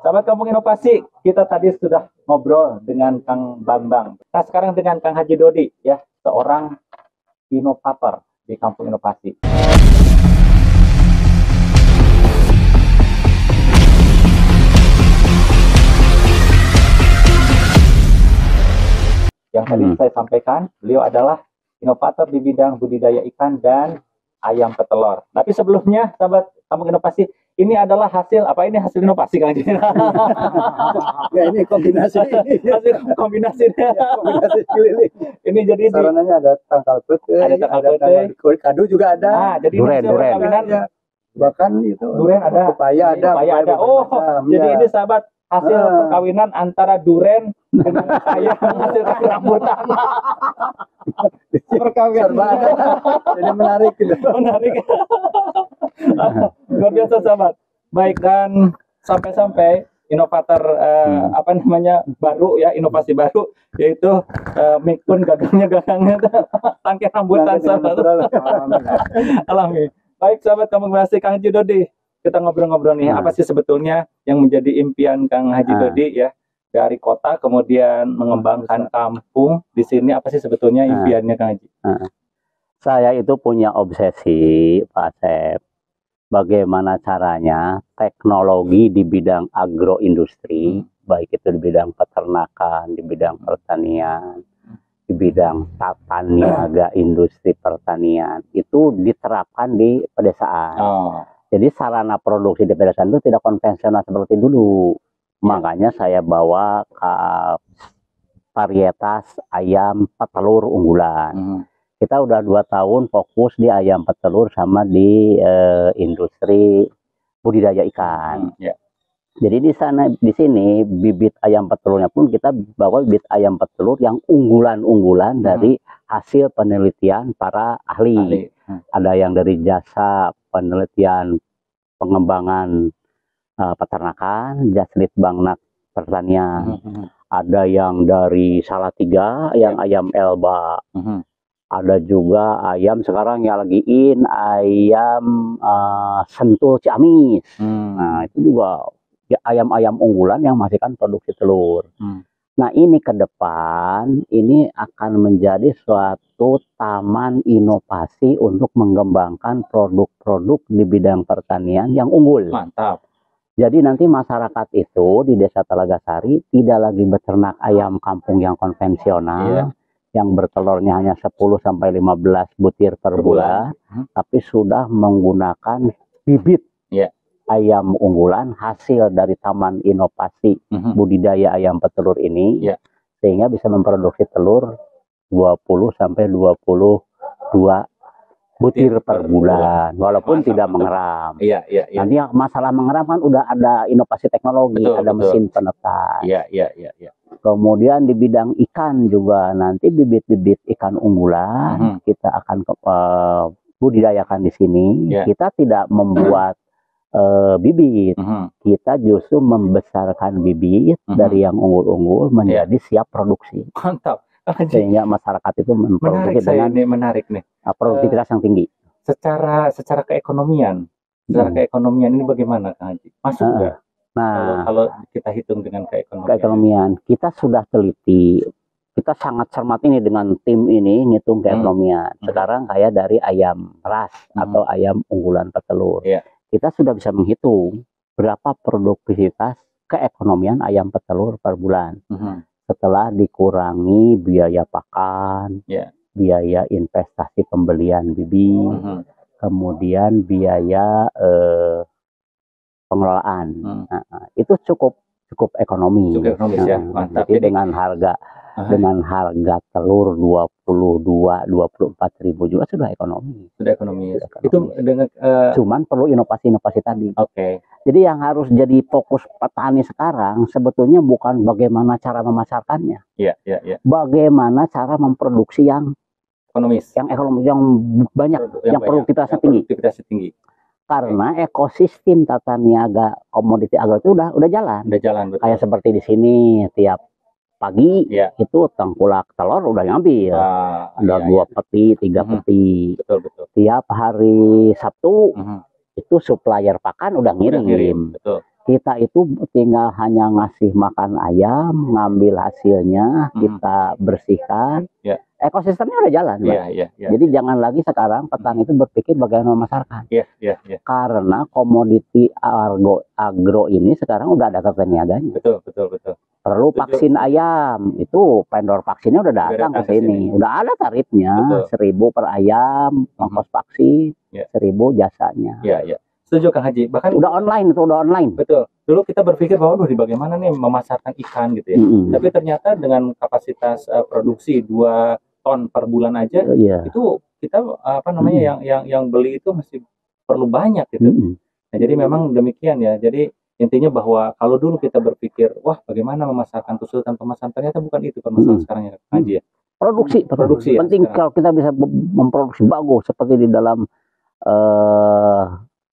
Sahabat Kampung Inovasi, kita tadi sudah ngobrol dengan Kang Bambang. Nah, sekarang dengan Kang Haji Dodi, ya, seorang inovator di Kampung Inovasi. Yang tadi saya sampaikan, beliau adalah inovator di bidang budidaya ikan dan ayam petelur. Tapi sebelumnya, sahabat Kampung Inovasi, ini adalah hasil apa? Ini hasil inovasi, Kang Haji. Ya, ini kombinasi. Hasil kombinasinya. Ya, kombinasi keliling. Ini jadi sarananya ada tangkal pete, ada kadu juga ada. Nah, jadi Duren. perkawinan Ya. Bahkan itu duren ada, pepaya ada. Oh, jadi ya. ini sahabat hasil perkawinan antara duren dengan pepaya menghasilkan rambutan. Perkawinan serba ada. Jadi menarik gitu. Menarik. Luar biasa sahabat. Baik, dan sampai-sampai inovator apa namanya baru ya, inovasi baru, yaitu mikun gagangnya tangkai rambutan sahabat. Alami. Baik sahabat Kampung Inovasi, Kang Haji Dodi, kita ngobrol-ngobrol nih, apa sih sebetulnya yang menjadi impian Kang Haji Dodi ya, dari kota kemudian mengembangkan kampung di sini, apa sih sebetulnya impiannya Kang Haji? Saya itu punya obsesi, Pak Asep, bagaimana caranya teknologi di bidang agroindustri, baik itu di bidang peternakan, di bidang pertanian, di bidang tata niaga industri pertanian, itu diterapkan di pedesaan. Jadi sarana produksi di pedesaan itu tidak konvensional seperti dulu. Makanya saya bawa ke varietas ayam petelur unggulan. Kita udah 2 tahun fokus di ayam petelur sama di industri budidaya ikan. Jadi di sini bibit ayam petelurnya pun kita bawa bibit ayam petelur yang unggulan-unggulan dari hasil penelitian para ahli. Ada yang dari jasa penelitian pengembangan peternakan, Jasditbangnak pertanian. Ada yang dari Salatiga, yang ayam Elba. Ada juga ayam sekarang yang lagi ayam Sentul Ciamis. Nah, itu juga ya, ayam-ayam unggulan yang menghasilkan produksi telur. Nah, ini ke depan ini akan menjadi suatu taman inovasi untuk mengembangkan produk-produk di bidang pertanian yang unggul. Mantap. Jadi nanti masyarakat itu di Desa Talagasari tidak lagi beternak ayam kampung yang konvensional, yang bertelurnya hanya 10-15 butir per bulan, tapi sudah menggunakan bibit ayam unggulan hasil dari taman inovasi budidaya ayam petelur ini, sehingga bisa memproduksi telur 20-22 butir per bulan, walaupun tidak mengeram. Nanti masalah mengeram kan udah ada inovasi teknologi, ada mesin penetas. Kemudian di bidang ikan juga nanti bibit-bibit ikan unggulan kita akan budidayakan di sini. Kita tidak membuat bibit, kita justru membesarkan bibit dari yang unggul-unggul menjadi siap produksi. Mantap. Sehingga masyarakat itu memproduksi dengan produktivitas yang tinggi. Secara keekonomian, ini bagaimana Kang Haji? Masuk nggak? Nah, kalau kita hitung dengan keekonomian, kita sudah teliti, kita sangat cermat ini dengan tim ini ngitung keekonomian. Sekarang kayak dari ayam ras atau ayam unggulan petelur. Kita sudah bisa menghitung berapa produktivitas keekonomian ayam petelur per bulan. Setelah dikurangi biaya pakan, biaya investasi pembelian bibit, kemudian biaya pengelolaan. Itu cukup ekonomi. Jadi dengan harga telur 24.000 juga sudah ekonomi. Itu dengan cuman perlu inovasi-inovasi tadi. Jadi yang harus jadi fokus petani sekarang sebetulnya bukan bagaimana cara memasarkannya. Bagaimana cara memproduksi yang ekonomis, yang banyak, yang produktivitasnya tinggi. Karena ekosistem tata niaga komoditi agro itu udah jalan. Betul. Kayak seperti di sini tiap pagi itu tengkulak telur udah ngambil. Ada 2 peti, 3 peti. Tiap hari Sabtu itu supplier pakan udah ngirim. Kita itu tinggal hanya ngasih makan ayam, ngambil hasilnya, kita bersihkan. Ya. Ekosistemnya udah jalan, Pak. Jadi jangan lagi sekarang petani itu berpikir bagaimana memasarkan. Karena komoditi agro ini sekarang udah ada tata niaganya. Betul. Perlu vaksin ayam, itu vendor vaksinnya udah datang ke sini. Udah ada tarifnya, 1.000 per ayam, ongkos vaksin, 1.000 jasanya. Setuju Kang Haji. Bahkan udah online. Betul. Dulu kita berpikir bahwa bagaimana nih memasarkan ikan gitu ya. Tapi ternyata dengan kapasitas produksi 2 ton per bulan aja, itu kita yang beli itu masih perlu banyak gitu. Nah, jadi memang demikian ya. Jadi intinya bahwa kalau dulu kita berpikir, wah bagaimana memasarkan, kesulitan pemasaran, ternyata bukan itu permasalahan sekarang ya Kang Haji ya. Produksi penting ya, kalau kita bisa memproduksi bagus seperti di dalam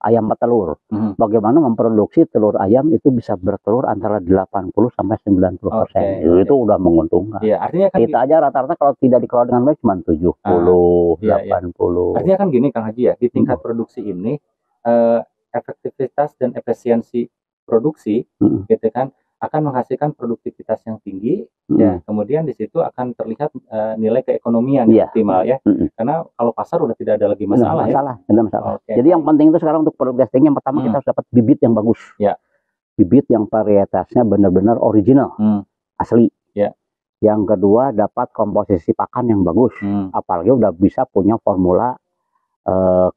ayam petelur. Bagaimana memproduksi telur ayam itu bisa bertelur antara 80 sampai 90%. Itu udah menguntungkan. Artinya kan kita aja rata-rata kalau tidak dikelola dengan baik cuma 70, 80. Artinya kan gini Kang Haji ya, di tingkat produksi ini efektivitas dan efisiensi produksi gitu kan akan menghasilkan produktivitas yang tinggi, ya kemudian di situ akan terlihat nilai keekonomian yang optimal ya. Karena kalau pasar udah tidak ada lagi masalah. Jadi yang penting itu sekarang untuk produk testing yang pertama kita harus dapat bibit yang bagus, bibit yang varietasnya benar-benar original, asli. Yang kedua dapat komposisi pakan yang bagus, apalagi udah bisa punya formula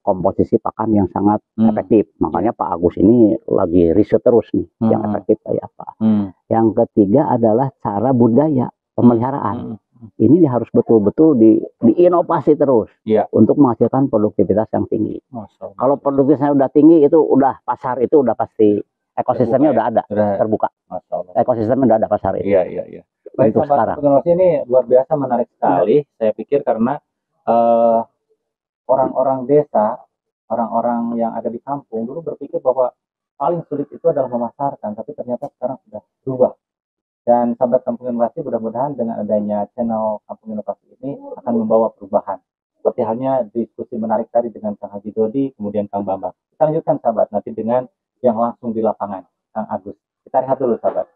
komposisi pakan yang sangat efektif. Makanya Pak Agus ini lagi riset terus nih yang efektif kayak apa. Yang ketiga adalah cara budaya pemeliharaan. Ini harus betul-betul diinovasi terus untuk menghasilkan produktivitas yang tinggi. Kalau produktivitasnya udah tinggi, itu udah pasar itu udah pasti ekosistemnya udah ada, terbuka. Ekosistemnya udah ada pasar itu. Baik, untuk sekarang ini luar biasa menarik sekali. Saya pikir karena orang-orang desa, orang-orang yang ada di kampung dulu berpikir bahwa paling sulit itu adalah memasarkan, tapi ternyata sekarang sudah berubah. Dan sahabat Kampung Inovasi, mudah-mudahan dengan adanya channel Kampung Inovasi ini akan membawa perubahan. Seperti halnya diskusi menarik tadi dengan Kang Haji Dodi, kemudian Kang Bambang. Kita lanjutkan sahabat nanti dengan yang langsung di lapangan, Kang Agus. Kita lihat dulu sahabat.